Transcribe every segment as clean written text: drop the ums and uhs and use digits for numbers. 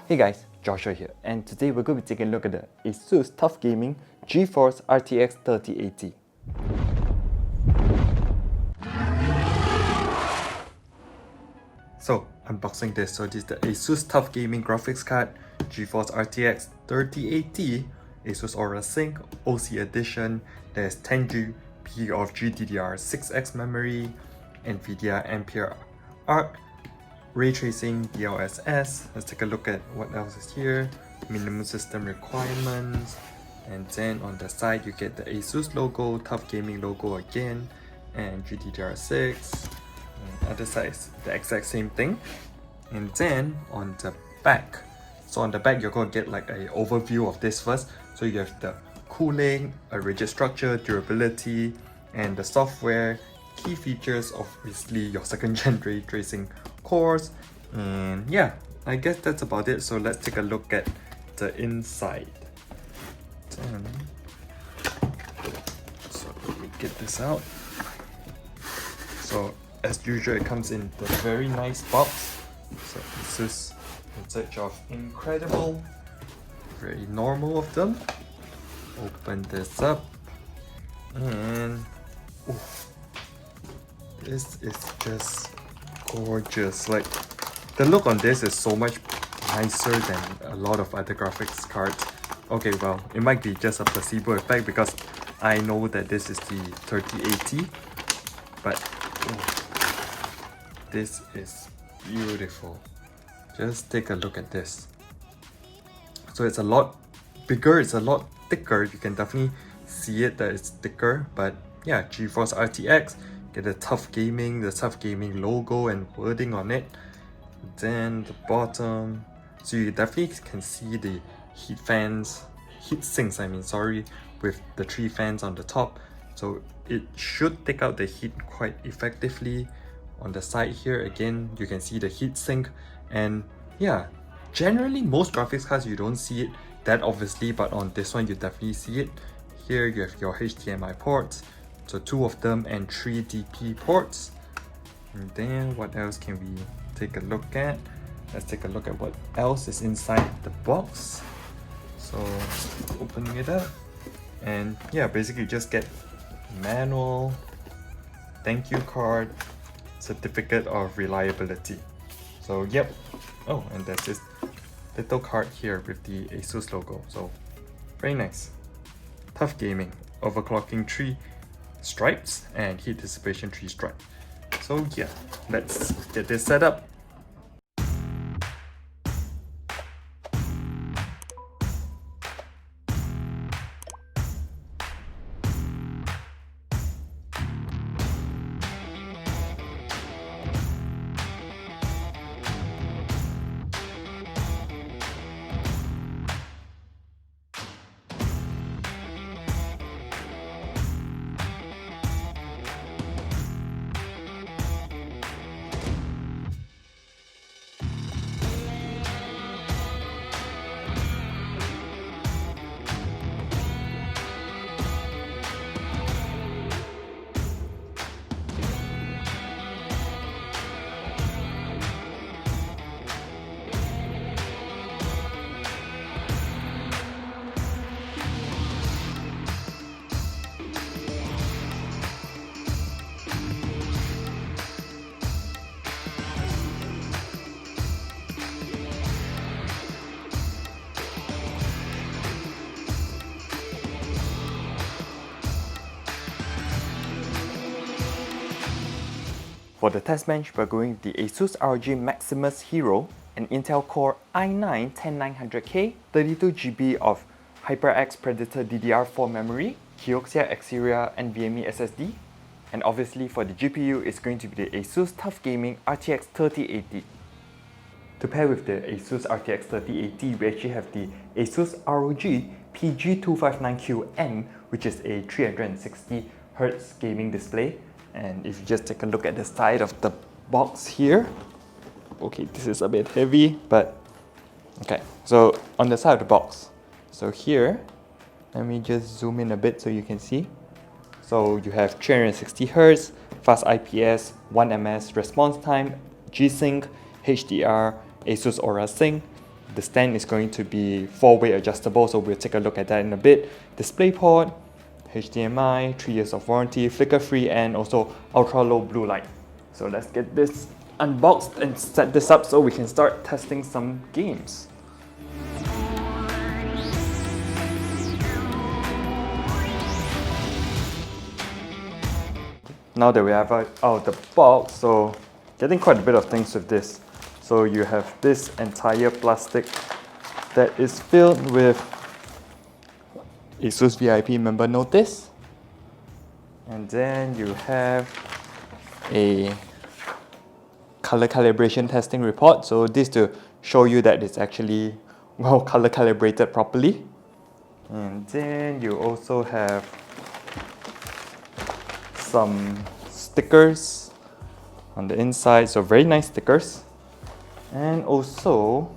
Hey guys, Joshua here, and today we're going to be taking a look at the ASUS TUF Gaming GeForce RTX 3080. So, unboxing this. So this is the ASUS TUF Gaming graphics card, GeForce RTX 3080, ASUS Aura Sync, OC Edition. There's 10GB of GDDR6X memory, NVIDIA Ampere Arc, Ray Tracing, DLSS. Let's take a look at what else is here. Minimum system requirements. And then on the side you get the ASUS logo, TUF Gaming logo again, and GDDR6. And other side is the exact same thing. And then on the back, so on the back you're going to get like an overview of this first. So you have the cooling, a rigid structure, durability, and the software, key features, obviously your second gen ray tracing cores, and yeah, I guess that's about it. So let's take a look at the inside. So let me get this out. So as usual, it comes in the very nice box. So this is in search of incredible, very normal of them. Open this up, and this is just gorgeous. Like, the look on this is so much nicer than a lot of other graphics cards. Okay, well, it might be just a placebo effect because I know that this is the 3080, but this is beautiful. Just take a look at this. So it's a lot bigger, it's a lot thicker. You can definitely see it that it's thicker, but yeah, GeForce RTX. Get the TUF Gaming, the TUF Gaming logo and wording on it. Then the bottom, so you definitely can see the heat sinks, with the 3 fans on the top. So it should take out the heat quite effectively. On the side here, again, you can see the heat sink. And yeah, generally most graphics cards you don't see it that obviously, but on this one you definitely see it. Here you have your HDMI ports. So 2 of them and 3 DP ports. And then what else can we take a look at? Let's take a look at what else is inside the box. So opening it up, and yeah, basically you just get manual, thank you card, certificate of reliability. So yep. Oh, and there's this little card here with the ASUS logo. So very nice. TUF Gaming, overclocking 3 stripes and heat dissipation 3 stripes. So yeah, let's get this set up. For the test bench, we're going with the ASUS ROG Maximus Hero, an Intel Core i9-10900K, 32GB of HyperX Predator DDR4 memory, Kioxia Xperia NVMe SSD, and obviously for the GPU, it's going to be the ASUS TUF Gaming RTX 3080. To pair with the ASUS RTX 3080, we actually have the ASUS ROG PG259QN, which is a 360Hz gaming display. And if you just take a look at the side of the box here, okay, this is a bit heavy, but okay. So on the side of the box, so here, let me just zoom in a bit so you can see. So you have 360Hz, fast IPS, 1 ms response time, G-Sync, HDR, ASUS Aura Sync, the stand is going to be 4-way adjustable, so we'll take a look at that in a bit. DisplayPort, HDMI, 3 years of warranty, flicker-free, and also ultra-low blue light. So let's get this unboxed and set this up so we can start testing some games. Now that we have out of the box, so getting quite a bit of things with this. So you have this entire plastic that is filled with ASUS VIP member notice, and then you have a color calibration testing report. So this to show you that it's actually well color calibrated properly. And then you also have some stickers on the inside, so very nice stickers. And also,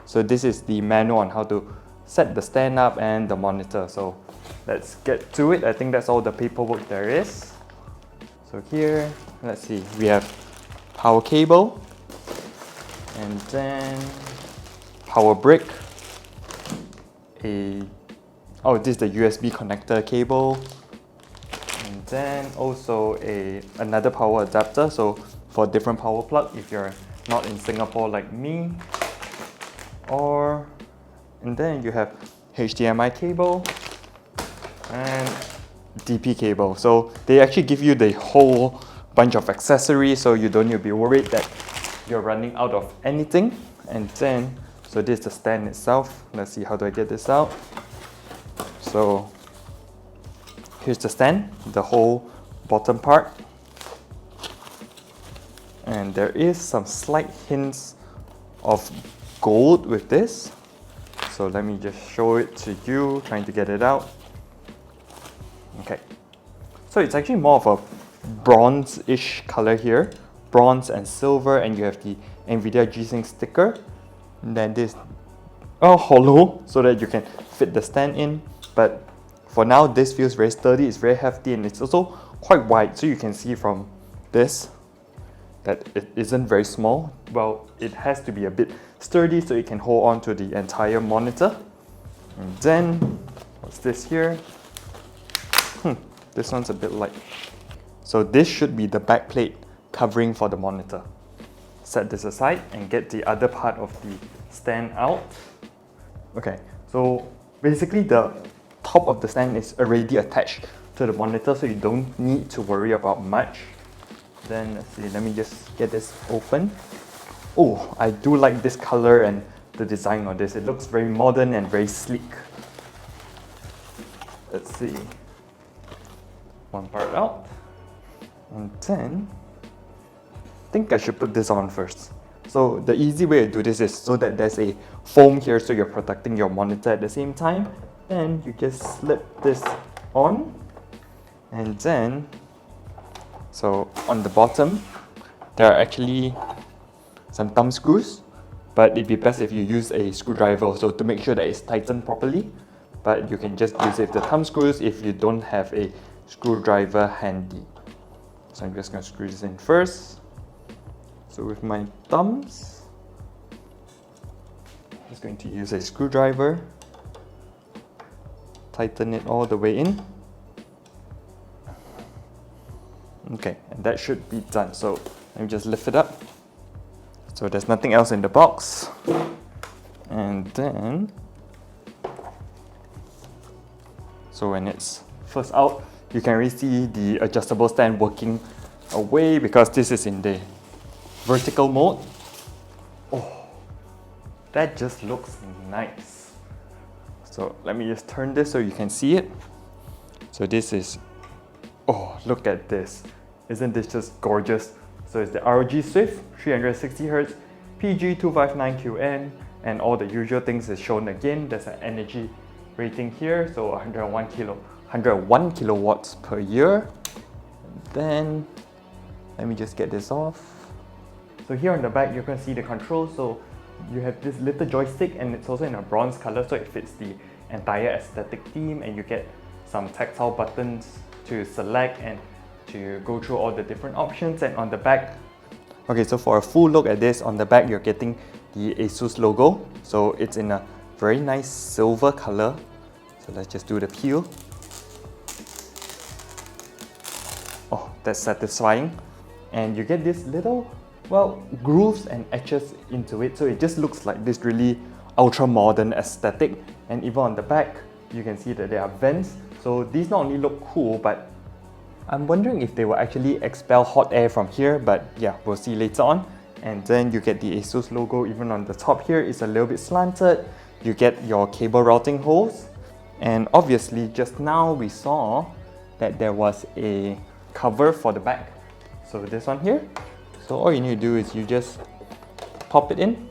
so this is the manual on how to set the stand up and the monitor. So let's get to it. I think that's all the paperwork there is. So here, let's see, we have power cable, and then power brick, this is the USB connector cable, and then also another power adapter, so for different power plug if you're not in Singapore like me. And then you have HDMI cable and DP cable. So they actually give you the whole bunch of accessories, so you don't need to be worried that you're running out of anything. And then, so this is the stand itself. Let's see, how do I get this out? So here's the stand, the whole bottom part. And there is some slight hints of gold with this. So let me just show it to you, trying to get it out. Okay, so it's actually more of a bronze-ish color here, bronze and silver, and you have the NVIDIA G-Sync sticker. And then this hollow, so that you can fit the stand in. But for now, this feels very sturdy, it's very hefty, and it's also quite wide, so you can see from this that it isn't very small. Well, it has to be a bit sturdy so it can hold on to the entire monitor. And then, what's this here? This one's a bit light. So this should be the back plate covering for the monitor. Set this aside and get the other part of the stand out. Okay, so basically the top of the stand is already attached to the monitor, so you don't need to worry about much. Then let's see, let me just get this open. Oh, I do like this color and the design on this. It looks very modern and very sleek. Let's see. One part out. And then, I think I should put this on first. So the easy way to do this is so that there's a foam here, so you're protecting your monitor at the same time. Then you just slip this on. And then, so on the bottom, there are actually some thumb screws, but it'd be best if you use a screwdriver also to make sure that it's tightened properly. But you can just use it with the thumb screws if you don't have a screwdriver handy. So I'm just going to screw this in first. So with my thumbs, I'm just going to use a screwdriver, tighten it all the way in. Okay, and that should be done. So let me just lift it up. So there's nothing else in the box. And then, so when it's first out, you can really see the adjustable stand working away because this is in the vertical mode. Oh, that just looks nice. So let me just turn this so you can see it. So this is, oh, look at this. Isn't this just gorgeous? So it's the ROG Swift 360Hz PG259QN, and all the usual things is shown again. There's an energy rating here, so 101 kilowatts per year. And then let me just get this off. So here on the back, you can see the controls. So you have this little joystick, and it's also in a bronze color, so it fits the entire aesthetic theme, and you get some tactile buttons to select and to go through all the different options. And on the back, okay, so for a full look at this, on the back you're getting the ASUS logo. So it's in a very nice silver color. So let's just do the peel. Oh, that's satisfying. And you get this little, well, grooves and etches into it. So it just looks like this really ultra modern aesthetic. And even on the back, you can see that there are vents. So these not only look cool, but I'm wondering if they will actually expel hot air from here, but yeah, we'll see later on. And then you get the ASUS logo even on the top here. It's a little bit slanted. You get your cable routing holes. And obviously just now we saw that there was a cover for the back. So this one here. So all you need to do is you just pop it in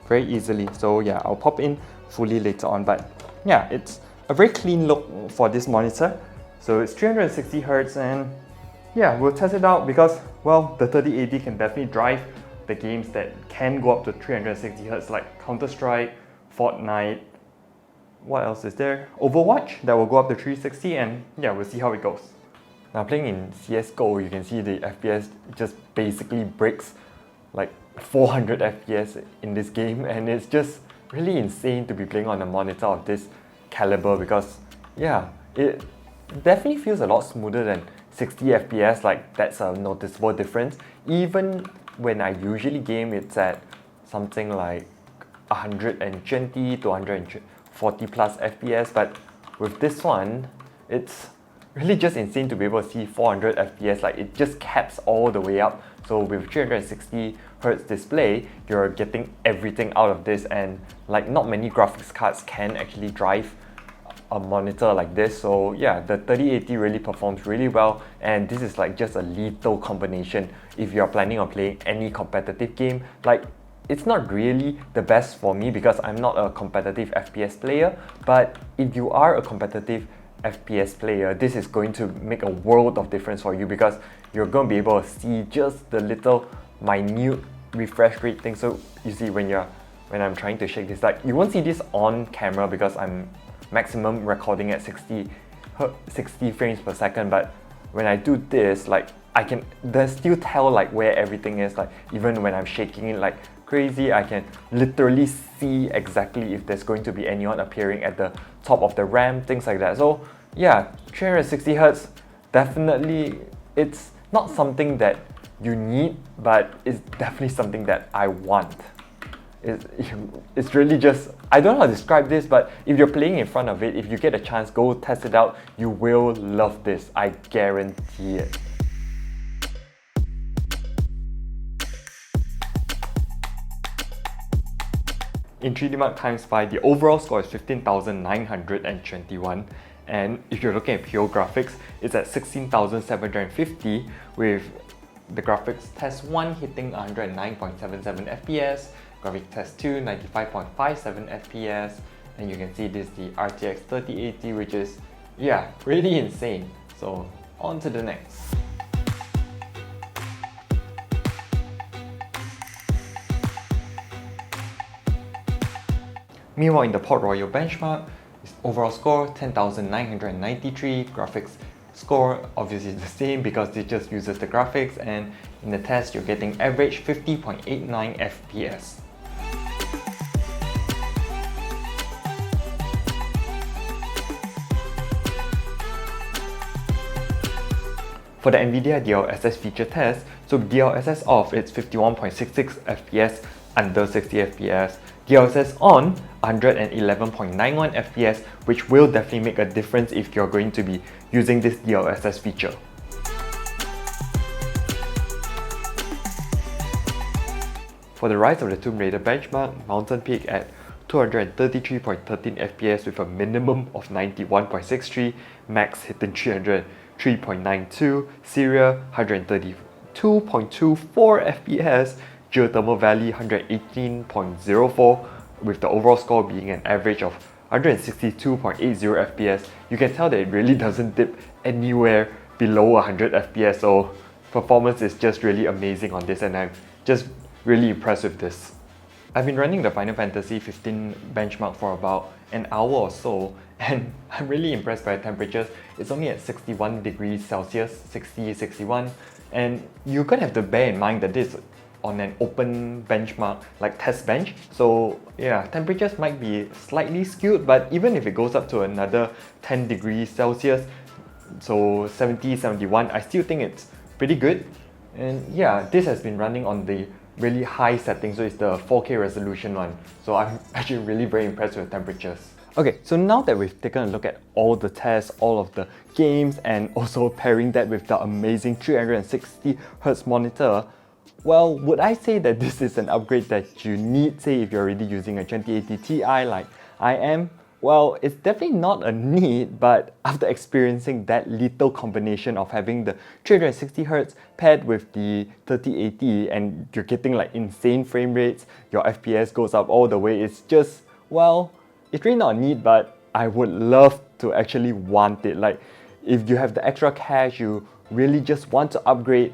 very easily. So yeah, I'll pop in fully later on, but yeah, it's a very clean look for this monitor. So it's 360Hz, and yeah, we'll test it out because, well, the 3080 can definitely drive the games that can go up to 360Hz like Counter-Strike, Fortnite, what else is there? Overwatch, that will go up to 360, and yeah, we'll see how it goes. Now playing in CSGO, you can see the FPS just basically breaks like 400 FPS in this game, and it's just really insane to be playing on a monitor of this caliber because yeah, it definitely feels a lot smoother than 60 FPS, like that's a noticeable difference. Even when I usually game, it's at something like 120 to 140 plus FPS, but with this one, it's really just insane to be able to see 400 FPS, like it just caps all the way up. So with 360Hz display, you're getting everything out of this, and like not many graphics cards can actually drive a monitor like this. So yeah, the 3080 really performs really well, and this is like just a lethal combination if you're planning on playing any competitive game. Like it's not really the best for me because I'm not a competitive FPS player, but if you are a competitive FPS player, this is going to make a world of difference for you because you're going to be able to see just the little minute refresh rate thing. So you see when I'm trying to shake this, like you won't see this on camera because I'm maximum recording at 60 frames per second, but when I do this, like I can still tell like where everything is. Like even when I'm shaking it like crazy, I can literally see exactly if there's going to be anyone appearing at the top of the RAM, things like that. So yeah, 360Hz, definitely, it's not something that you need, but it's definitely something that I want. It's really just, I don't know how to describe this, but if you're playing in front of it, if you get a chance, go test it out. You will love this, I guarantee it. In 3D Mark times 5, the overall score is 15,921, and if you're looking at pure graphics, it's at 16,750 with the graphics test 1 hitting 109.77 FPS, graphics test 2 95.57 FPS, and you can see this the RTX3080, which is, yeah, really insane. So on to the next. Meanwhile, in the Port Royal benchmark, overall score 10,993, graphics score obviously the same because it just uses the graphics, and in the test you're getting average 50.89 FPS. For the NVIDIA DLSS feature test, so DLSS off, it's 51.66 FPS under 60 FPS. DLSS on, 111.91 FPS, which will definitely make a difference if you're going to be using this DLSS feature. For the Rise of the Tomb Raider benchmark, Mountain Peak at 233.13 FPS with a minimum of 91.63, max hitting 303.92, Syria 132.24 FPS, Geothermal Valley 118.04, with the overall score being an average of 162.80 FPS. You can tell that it really doesn't dip anywhere below 100 FPS, so performance is just really amazing on this, and I'm just really impressed with this. I've been running the Final Fantasy 15 benchmark for about an hour or so, and I'm really impressed by the temperatures. It's only at 61 degrees Celsius, 60, 61, and you're gonna have to bear in mind that this on an open benchmark, like test bench. So yeah, temperatures might be slightly skewed, but even if it goes up to another 10 degrees Celsius, so 70, 71, I still think it's pretty good. And yeah, this has been running on the really high setting, so it's the 4K resolution one. So I'm actually really very impressed with temperatures. Okay, so now that we've taken a look at all the tests, all of the games, and also pairing that with the amazing 360Hz monitor, well, would I say that this is an upgrade that you need, say if you're already using a 2080 Ti like I am? Well, it's definitely not a need, but after experiencing that lethal combination of having the 360Hz paired with the 3080 and you're getting like insane frame rates, your FPS goes up all the way, it's just, well, it's really not a need, but I would love to actually want it. Like, if you have the extra cash, you really just want to upgrade,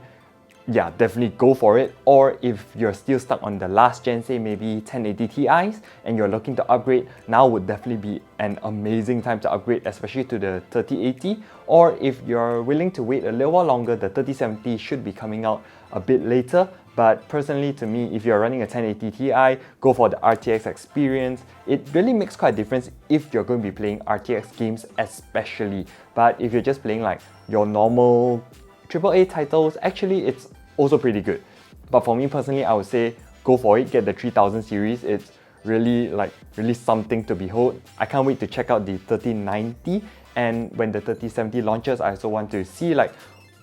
yeah, definitely go for it. Or if you're still stuck on the last gen, say maybe 1080 Ti's, and you're looking to upgrade, now would definitely be an amazing time to upgrade, especially to the 3080. Or if you're willing to wait a little while longer, the 3070 should be coming out a bit later. But personally, to me, if you're running a 1080 Ti, go for the RTX experience. It really makes quite a difference if you're going to be playing RTX games especially. But if you're just playing like your normal AAA titles, actually it's also pretty good. But for me personally, I would say go for it, get the 3000 series. It's really something to behold. I can't wait to check out the 3090, and when the 3070 launches, I also want to see like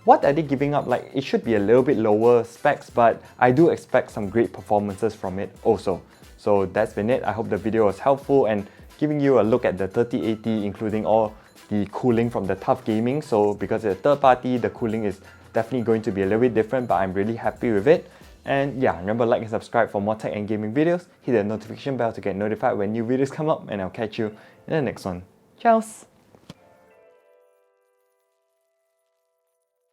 what are they giving up. Like, it should be a little bit lower specs, but I do expect some great performances from it also. So that's been it. I hope the video was helpful and giving you a look at the 3080, including all the cooling from the TUF Gaming. So because it's a third party, the cooling is definitely going to be a little bit different, but I'm really happy with it. And yeah, remember, like and subscribe for more tech and gaming videos. Hit the notification bell to get notified when new videos come up, and I'll catch you in the next one. Ciao!